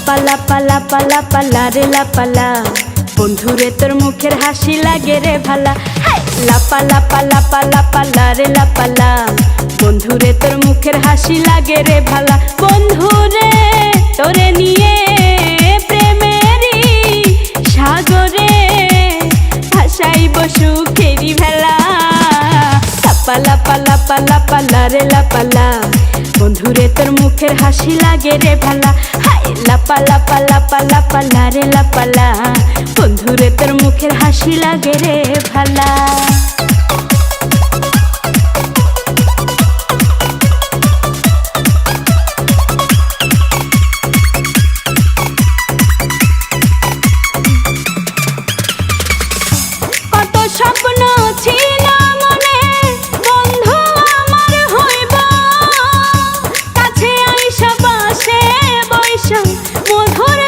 লাপা লাপা লাপা লাপা লারে লাপালা, বন্ধুরে তোর মুখের হাসি লাগে রে ভালা। লাপা লাপা লাপা লাপা লারে লাপালা, বন্ধুরে তোর মুখের হাসি লাগে রে ভালা। বন্ধুরে তোরে নিয়ে প্রেমেরই সাগরে ভাসাইব সুখেরি ভেলা। লাপা লাপা লাপা লাপা লারে লাপালা, বন্ধুরে তোর মুখের হাসি লাগে রে ভালা। লাপা লাপা লাপা লাপা লারে লাপালা, বন্ধুরে তোর মুখের হাসি লাগে রে ভালা। কত স্বপ্ন ছিল মনে, বন্ধু আমার হইব, কাছে আইসা পাশে বৈশা মধুর